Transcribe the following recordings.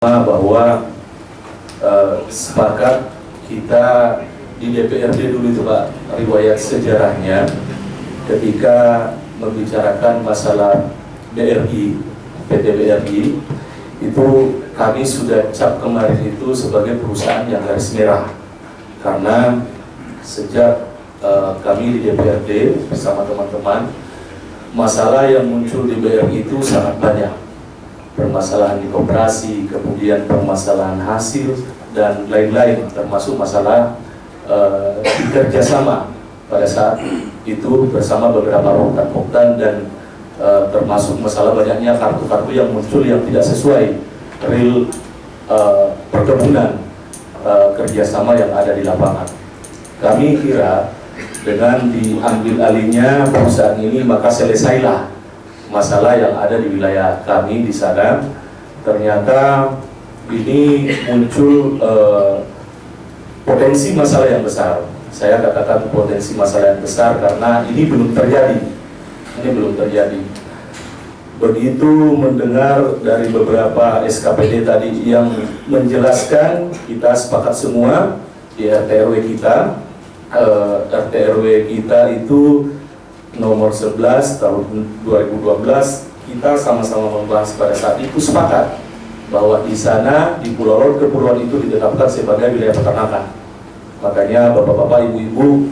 bahwa sepakat kita di DPRD dulu itu Pak, riwayat sejarahnya ketika membicarakan masalah BRI, PT BRI itu kami sudah cap kemarin itu sebagai perusahaan yang garis merah, karena sejak kami di DPRD bersama teman-teman, masalah yang muncul di BRI itu sangat banyak. Permasalahan di koperasi, kemudian permasalahan hasil, dan lain-lain, termasuk masalah kerjasama pada saat itu bersama beberapa oktan dan termasuk masalah banyaknya kartu-kartu yang muncul yang tidak sesuai real perkebunan kerjasama yang ada di lapangan. Kami kira dengan diambil alihnya perusahaan ini maka selesailah masalah yang ada di wilayah kami di sana. Ternyata ini muncul potensi masalah yang besar. Saya katakan potensi masalah yang besar karena ini belum terjadi. Begitu mendengar dari beberapa SKPD tadi yang menjelaskan, kita sepakat semua di RT/RW kita. RT/RW kita itu nomor 11 tahun 2012, kita sama-sama membahas pada saat itu sepakat bahwa di sana di Pulau Rote Kepulauan itu ditetapkan sebagai wilayah peternakan. Makanya bapak-bapak, ibu-ibu,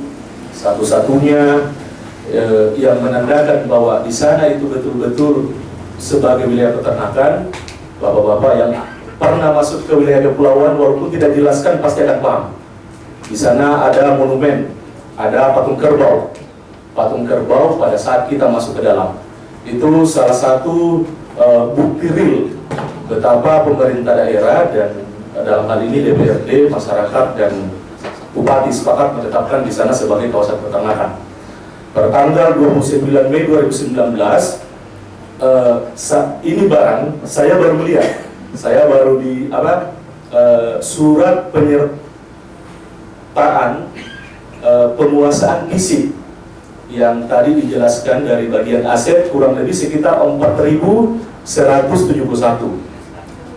satu-satunya yang menandakan bahwa di sana itu betul-betul sebagai wilayah peternakan, bapak-bapak yang pernah masuk ke wilayah kepulauan walaupun tidak dijelaskan pasti akan paham. Di sana ada monumen, ada patung kerbau. Patung kerbau pada saat kita masuk ke dalam. Itu salah satu bukti real betapa pemerintah daerah dan dalam hal ini DPRD, masyarakat dan bupati sepakat menetapkan di sana sebagai kawasan peternakan. Pertanggal 29 Mei 2019 ini barang saya baru melihat, saya baru di surat penyertaan penguasaan isi yang tadi dijelaskan dari bagian aset kurang lebih sekitar 4.171.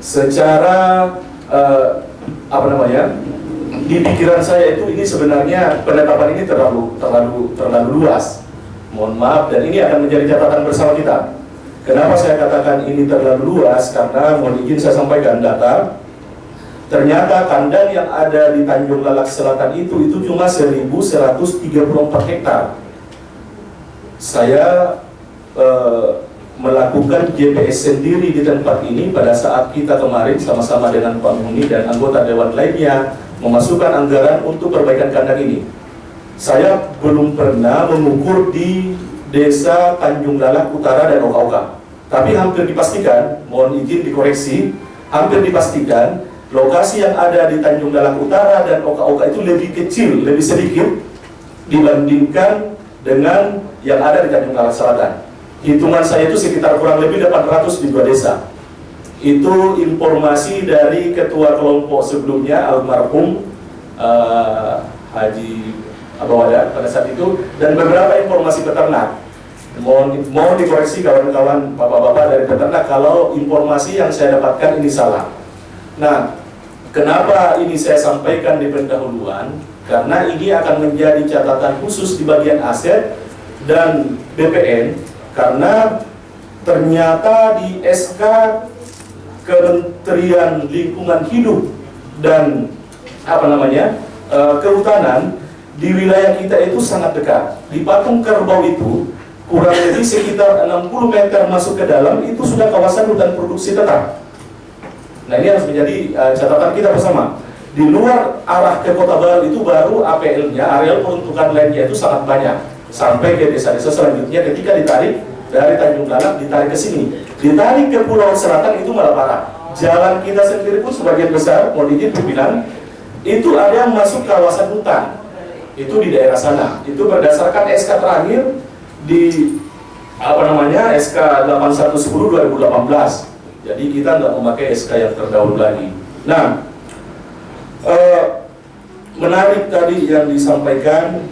Secara di pikiran saya itu ini sebenarnya penetapan ini terlalu luas. Mohon maaf, dan ini akan menjadi catatan bersama kita. Kenapa saya katakan ini terlalu luas? Karena mohon izin saya sampaikan data. Ternyata kandang yang ada di Tanjung Lalak Selatan itu cuma 1.134 hektar. Saya melakukan GPS sendiri di tempat ini pada saat kita kemarin sama-sama dengan Pak Muni dan anggota Dewan lainnya memasukkan anggaran untuk perbaikan kandang ini. Saya belum pernah mengukur di Desa Tanjung Lalak Utara dan Oka-Oka. Tapi hampir dipastikan, mohon izin dikoreksi, hampir dipastikan lokasi yang ada di Tanjung Lalak Utara dan Oka-Oka itu lebih kecil, lebih sedikit dibandingkan dengan yang ada di Tanjung Lalak Selatan. Hitungan saya itu sekitar kurang lebih 800 di 2 desa. Itu informasi dari ketua kelompok sebelumnya almarhum Haji Abawada pada saat itu, dan beberapa informasi peternak. Mohon dikoreksi kawan-kawan bapak-bapak dari peternak kalau informasi yang saya dapatkan ini salah. Nah, kenapa ini saya sampaikan di pendahuluan? Karena ini akan menjadi catatan khusus di bagian aset dan BPN, karena ternyata di SK Kementerian Lingkungan Hidup dan Kehutanan di wilayah kita itu sangat dekat. Di patung kerbau itu kurang lebih sekitar 60 meter masuk ke dalam itu sudah kawasan hutan produksi tetap. Nah, ini harus menjadi catatan kita bersama. Di luar arah ke Kota Baru itu baru APL-nya, areal peruntukan lainnya itu sangat banyak. Sampai ke desa-desa selanjutnya ketika ditarik dari Tanjung Lalak ditarik ke sini, ditarik ke Pulau Selatan itu malah parah. Jalan kita sendiri pun sebagian besar, mohon izin pimpinan, itu ada yang masuk kawasan hutan. Itu di daerah sana. Itu berdasarkan SK terakhir di SK 8110 2018. Jadi kita nggak memakai SK yang terdahulu lagi. Nah, menarik tadi yang disampaikan,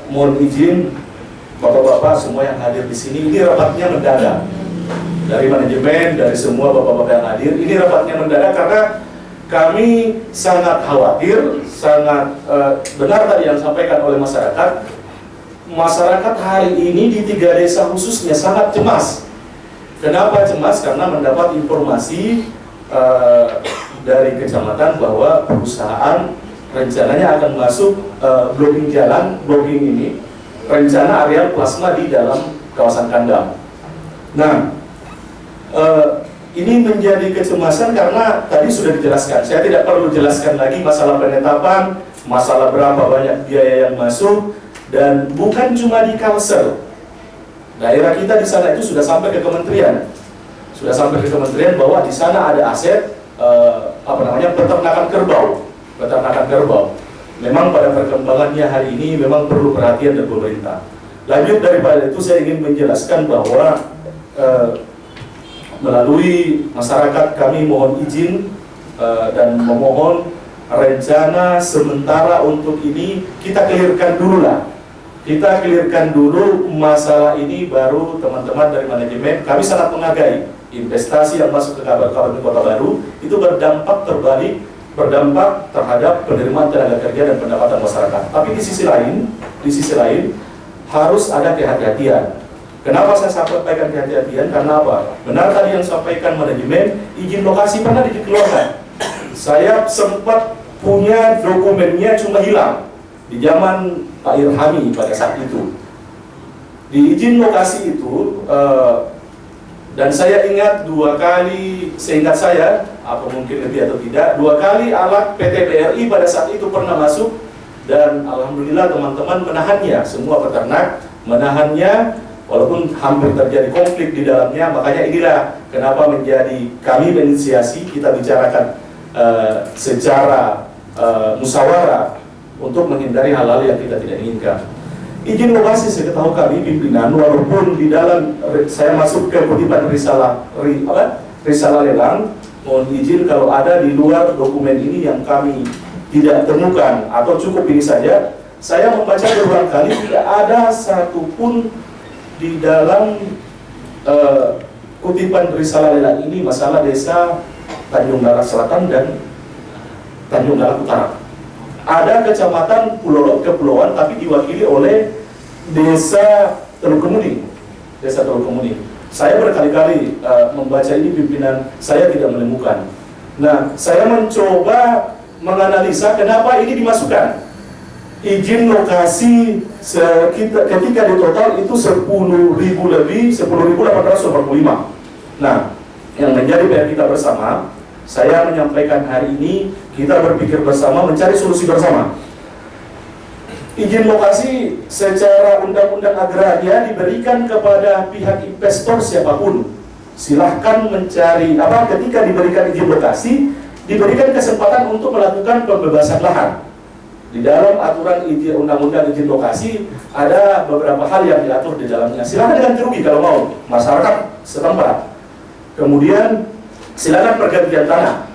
mohon izin bapak-bapak semua yang hadir di sini, ini rapatnya mendadak. dari manajemen, dari semua bapak-bapak yang hadir. Ini rapatnya mendadak karena kami sangat khawatir, sangat benar tadi yang disampaikan oleh masyarakat. Masyarakat hari ini di 3 desa khususnya sangat cemas. Kenapa cemas? Karena mendapat informasi dari kecamatan bahwa perusahaan rencananya akan masuk blocking ini, rencana areal plasma di dalam kawasan kandang. Nah, ini menjadi kecemasan karena tadi sudah dijelaskan. Saya tidak perlu jelaskan lagi masalah penetapan, masalah berapa banyak biaya yang masuk, dan bukan cuma di Kalsel. Daerah kita di sana itu sudah sampai ke kementerian, bahwa di sana ada aset peternakan kerbau. Memang pada perkembangannya hari ini memang perlu perhatian dari pemerintah. Lanjut daripada itu, saya ingin menjelaskan bahwa melalui masyarakat kami mohon izin dan memohon rencana sementara untuk ini kita clearkan dulu lah. Kita clearkan dulu masalah ini, baru teman-teman dari manajemen. Kami sangat menghargai investasi yang masuk ke Kabupaten Kota Baru itu berdampak terhadap penerimaan tenaga kerja dan pendapatan masyarakat. Tapi di sisi lain harus ada kehati-hatian. Kenapa saya sampaikan kehati-hatian? Karena apa? Benar tadi yang sampaikan manajemen, izin lokasi pernah dikeluarkan. Saya sempat punya dokumennya, cuma hilang di zaman Pak Irhami pada saat itu. Di izin lokasi itu, dan saya ingat 2 kali, seingat saya, apa mungkin lebih atau tidak, 2 kali alat PT BRI pada saat itu pernah masuk, dan alhamdulillah teman-teman menahannya, semua peternak menahannya, walaupun hampir terjadi konflik di dalamnya. Makanya inilah kenapa menjadi kami menginisiasi, kita bicarakan secara musyawarah untuk menghindari hal-hal yang kita tidak inginkan. Izin lokasi seketahui kami pimpinan, walaupun di dalam saya masuk ke kutipan risalah lelang, mohon izin kalau ada di luar dokumen ini yang kami tidak temukan atau cukup ini saja. Saya membaca berulang kali, tidak ada satupun di dalam kutipan risalah lelang ini masalah desa Tanjung Darat Selatan dan Tanjung Darat Utara. Ada kecamatan Pulau Kepulauan tapi diwakili oleh desa Teluk Kemuning. Saya berkali-kali membaca ini pimpinan, saya tidak menemukan. Nah, saya mencoba menganalisa kenapa ini dimasukkan. Izin lokasi ketika di total itu 10.000 lebih, 10.885. Nah, yang menjadi PR kita bersama, saya menyampaikan hari ini kita berpikir bersama, mencari solusi bersama. Izin lokasi secara undang-undang agraria diberikan kepada pihak investor siapapun. Silahkan mencari ketika diberikan izin lokasi, diberikan kesempatan untuk melakukan pembebasan lahan. Di dalam aturan undang-undang izin lokasi ada beberapa hal yang diatur di dalamnya. Silahkan ganti rugi kalau mau, masyarakat setempat. Kemudian silakan pergantian tanah,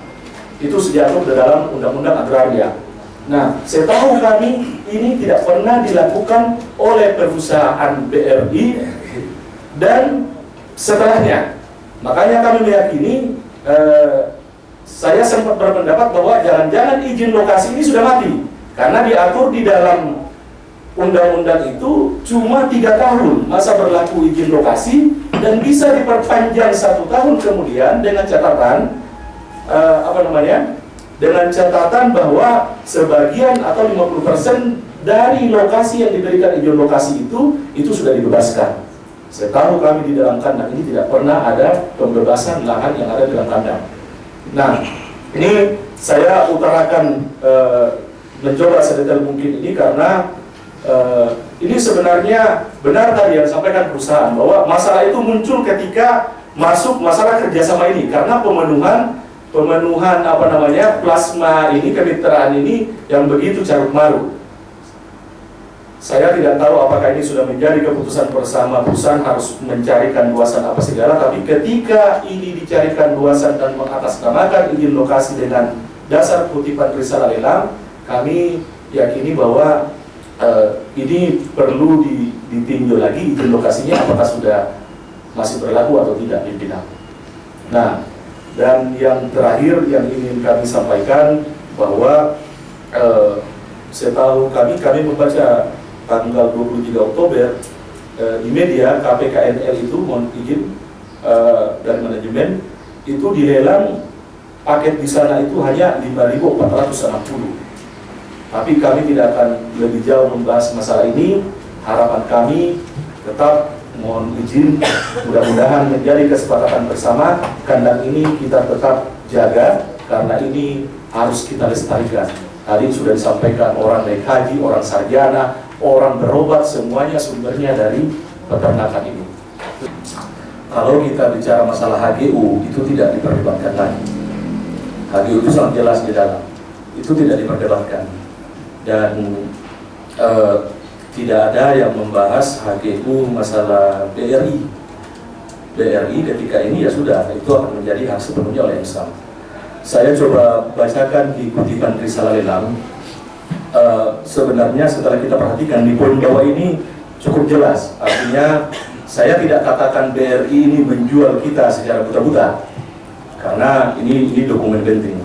itu diatur di dalam undang-undang agraria. Nah, setahu kami ini tidak pernah dilakukan oleh perusahaan BRI dan setelahnya. Makanya kami meyakini, saya sempat berpendapat bahwa jangan-jangan izin lokasi ini sudah mati, karena diatur di dalam undang-undang itu cuma 3 tahun masa berlaku izin lokasi dan bisa diperpanjang 1 tahun kemudian dengan catatan dengan catatan bahwa sebagian atau 50% dari lokasi yang diberikan izin lokasi itu sudah dibebaskan. Setahu kami di dalam kandang ini tidak pernah ada pembebasan lahan yang ada di dalam kandang. Nah, ini saya utarakan mencoba sedetail mungkin ini karena ini sebenarnya benar tadi yang disampaikan perusahaan bahwa masalah itu muncul ketika masuk masalah kerjasama ini, karena pemenuhan plasma ini, kemitraan ini yang begitu carut marut. Saya tidak tahu apakah ini sudah menjadi keputusan bersama perusahaan harus mencarikan luasan apa segala, tapi ketika ini dicarikan luasan dan mengatasnamakan izin lokasi dengan dasar kutipan risalah lelang, kami yakini bahwa ini perlu ditinjau lagi izin lokasinya apakah sudah masih berlaku atau tidak pimpinan. Nah, dan yang terakhir yang ingin kami sampaikan bahwa setahu kami membaca tanggal 23 Oktober di media KPKNL itu mohon izin dari manajemen itu dilelang paket di sana itu hanya 5.460. Tapi kami tidak akan lebih jauh membahas masalah ini. Harapan kami tetap mohon izin, mudah-mudahan menjadi kesepakatan bersama kandang ini kita tetap jaga karena ini harus kita lestarikan. Tadi sudah disampaikan orang naik haji, orang sarjana, orang berobat, semuanya sumbernya dari peternakan ini. Kalau kita bicara masalah HGU itu tidak diperdebatkan lagi. HGU itu sangat jelas di dalam, itu tidak diperdebatkan dan tidak ada yang membahas HGU masalah BRI. BRI ketika ini ya sudah, itu akan menjadi hak sepenuhnya oleh Islam. Saya coba bacakan di kutipan risalah lelang. Sebenarnya setelah kita perhatikan di poin bawah ini cukup jelas. Artinya saya tidak katakan BRI ini menjual kita secara buta-buta, karena ini dokumen penting.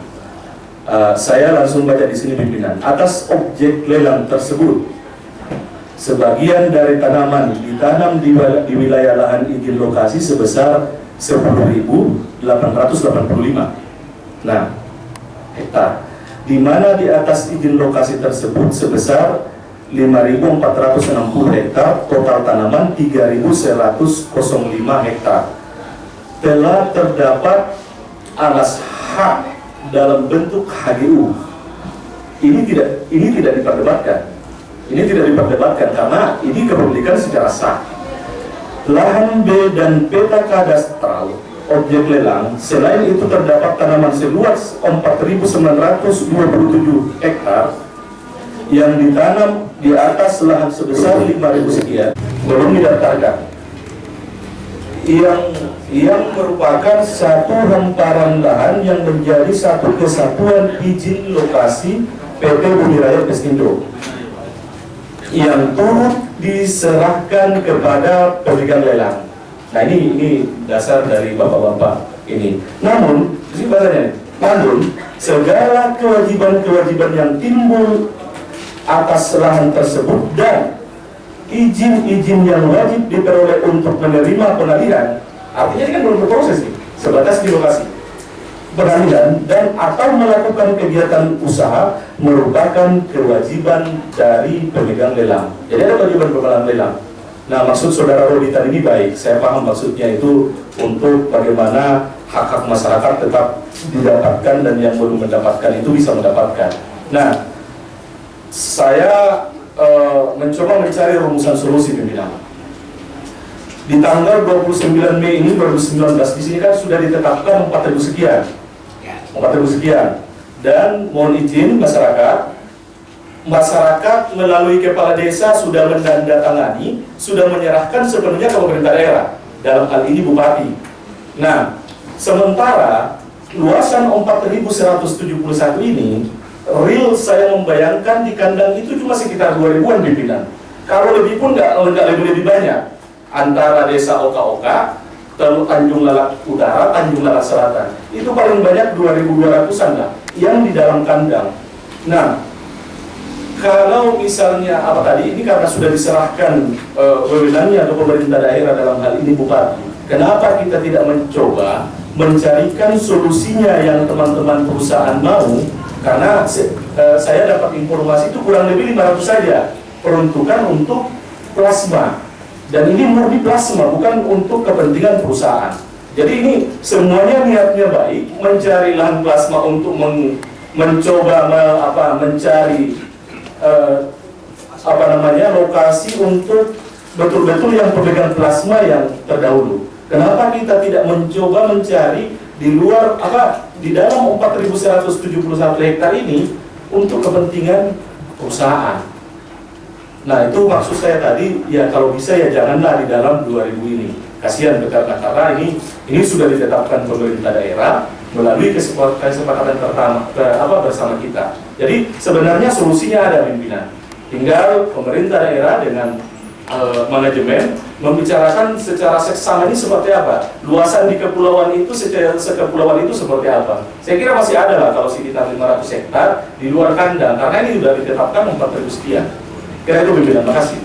Saya langsung baca di sini pimpinan. Atas objek lelang tersebut, sebagian dari tanaman ditanam di wilayah lahan izin lokasi sebesar 10.885 hektar, di mana di atas izin lokasi tersebut sebesar 5.460 hektar, total tanaman 3.105 hektar telah terdapat alas hak dalam bentuk HGU. Ini tidak diperdebatkan. Ini tidak diperdebatkan karena ini kepemilikan secara sah. Lahan B dan peta kadastral objek lelang, selain itu terdapat tanaman seluas 4.927 hektar yang ditanam di atas lahan sebesar 5.000 sekian, belum didaftarkan, yang merupakan satu hamparan lahan yang menjadi satu kesatuan izin lokasi PT Bumi Raya Pestindo yang turut diserahkan kepada pemegang lelang. Nah ini dasar dari bapak-bapak ini. Namun segala kewajiban-kewajiban yang timbul atas lahan tersebut dan izin-izin yang wajib diperoleh untuk menerima pengalihan, artinya ini kan belum berproses nih, sebatas di lokasi pengalihan dan atau melakukan kegiatan usaha merupakan kewajiban dari pemegang lelang. Jadi ada kewajiban pemegang lelang. Nah, maksud saudara Rodi tadi ini baik, saya paham maksudnya itu untuk bagaimana hak-hak masyarakat tetap didapatkan dan yang belum mendapatkan itu bisa mendapatkan. Nah, saya mencoba mencari rumusan solusi pimpinan. Di tanggal 29 Mei ini 2019 di sini kan sudah ditetapkan 4.000 sekian. 4.000 sekian. Dan mohon izin masyarakat melalui kepala desa sudah menandatangani, sudah menyerahkan sepenuhnya ke pemerintah daerah, dalam hal ini bupati. Nah, sementara luasan 4.171 ini, real saya membayangkan di kandang itu cuma sekitar 2.000-an pimpinan. Kalau lebih pun nggak lebih banyak. Antara desa Oka-Oka, Tanjung Lalak Utara, Tanjung Lalak Selatan, itu paling banyak 2.200-an lah yang di dalam kandang. Nah, kalau misalnya ini karena sudah diserahkan wewenangnya ke pemerintah daerah dalam hal ini bupati, kenapa kita tidak mencoba mencarikan solusinya yang teman-teman perusahaan mau? Karena saya dapat informasi itu kurang lebih 500 saja peruntukan untuk plasma, dan ini murni plasma, bukan untuk kepentingan perusahaan. Jadi ini semuanya niatnya baik, mencari lahan plasma untuk mencoba mencari lokasi untuk betul-betul yang pemegang plasma yang terdahulu. Kenapa kita tidak mencoba mencari di luar di dalam 4.171 hektar ini untuk kepentingan perusahaan? Nah, itu maksud saya tadi, ya kalau bisa ya janganlah di dalam 2.000 ini. Kasihan karena ini sudah ditetapkan pemerintah daerah melalui kesepakatan pertama bersama kita. Jadi sebenarnya solusinya ada pimpinan. Tinggal pemerintah daerah dengan manajemen membicarakan secara seksama ini seperti apa, luasan di kepulauan itu secara sekepulauan itu seperti apa. Saya kira masih ada lah kalau sekitar 500 hektar di luar kandang, karena ini sudah ditetapkan 4.000 sekian. Kira itu pimpinan, makasih.